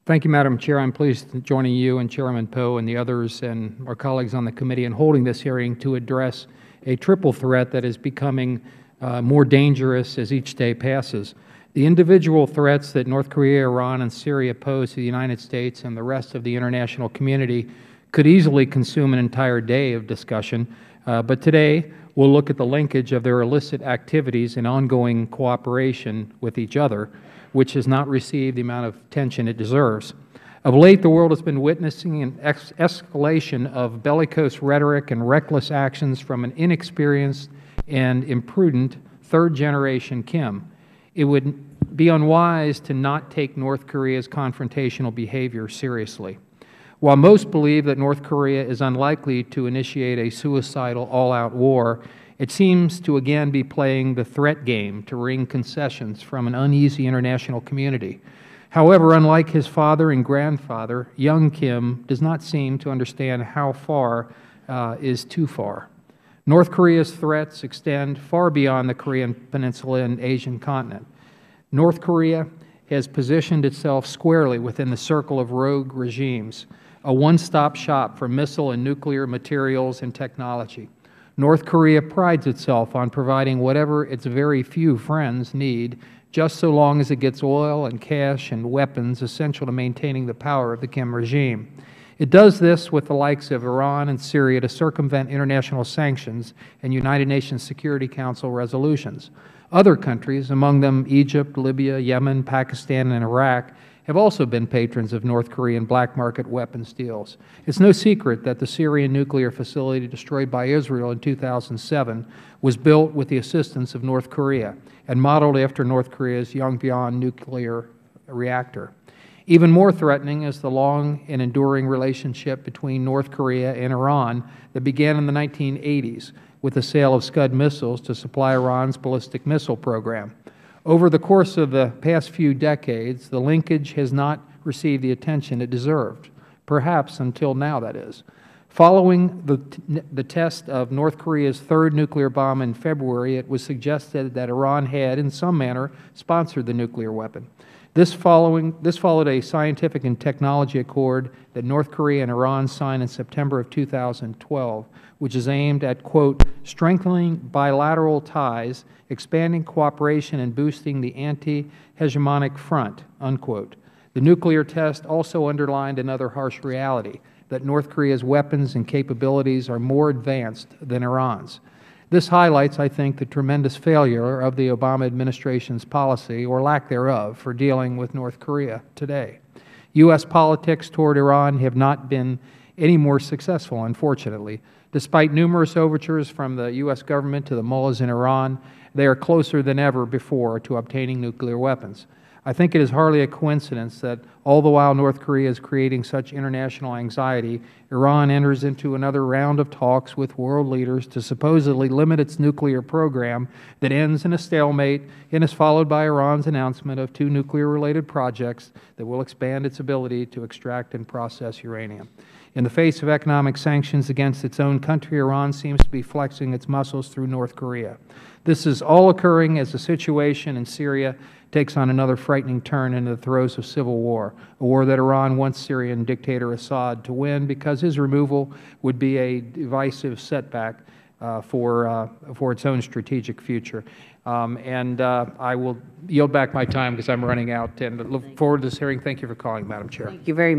Thank you, Madam Chair. I'm pleased to join you and Chairman Poe and the others and our colleagues on the committee in holding this hearing to address a triple threat that is becoming more dangerous as each day passes. The individual threats that North Korea, Iran, and Syria pose to the United States and the rest of the international community could easily consume an entire day of discussion, but today we'll look at the linkage of their illicit activities and ongoing cooperation with each other, which has not received the amount of attention it deserves. Of late, the world has been witnessing an escalation of bellicose rhetoric and reckless actions from an inexperienced and imprudent third-generation Kim. It would be unwise to not take North Korea's confrontational behavior seriously. While most believe that North Korea is unlikely to initiate a suicidal all-out war, it seems to again be playing the threat game to wring concessions from an uneasy international community. However, unlike his father and grandfather, young Kim does not seem to understand how far is too far. North Korea's threats extend far beyond the Korean Peninsula and Asian continent. North Korea has positioned itself squarely within the circle of rogue regimes, a one-stop shop for missile and nuclear materials and technology. North Korea prides itself on providing whatever its very few friends need, just so long as it gets oil and cash and weapons essential to maintaining the power of the Kim regime. It does this with the likes of Iran and Syria to circumvent international sanctions and United Nations Security Council resolutions. Other countries, among them Egypt, Libya, Yemen, Pakistan, and Iraq, have also been patrons of North Korean black market weapons deals. It's no secret that the Syrian nuclear facility destroyed by Israel in 2007 was built with the assistance of North Korea and modeled after North Korea's Yongbyon nuclear reactor. Even more threatening is the long and enduring relationship between North Korea and Iran that began in the 1980s with the sale of Scud missiles to supply Iran's ballistic missile program. Over the course of the past few decades, the linkage has not received the attention it deserved, perhaps until now, that is. Following the test of North Korea's third nuclear bomb in February, it was suggested that Iran had, in some manner, sponsored the nuclear weapon. This followed a scientific and technology accord that North Korea and Iran signed in September of 2012, which is aimed at, quote, strengthening bilateral ties, expanding cooperation, and boosting the anti-hegemonic front, unquote. The nuclear test also underlined another harsh reality, that North Korea's weapons and capabilities are more advanced than Iran's. This highlights, I think, the tremendous failure of the Obama administration's policy, or lack thereof, for dealing with North Korea today. U.S. politics toward Iran have not been any more successful, unfortunately. Despite numerous overtures from the U.S. government to the mullahs in Iran, they are closer than ever before to obtaining nuclear weapons. I think it is hardly a coincidence that all the while North Korea is creating such international anxiety, Iran enters into another round of talks with world leaders to supposedly limit its nuclear program that ends in a stalemate and is followed by Iran's announcement of 2 nuclear-related projects that will expand its ability to extract and process uranium. In the face of economic sanctions against its own country, Iran seems to be flexing its muscles through North Korea. This is all occurring as the situation in Syria takes on another frightening turn into the throes of civil war, a war that Iran wants Syrian dictator Assad to win because his removal would be a divisive setback for its own strategic future. I will yield back my time because I'm running out and look forward to this hearing. Thank you for calling, Madam Chair. Thank you very much.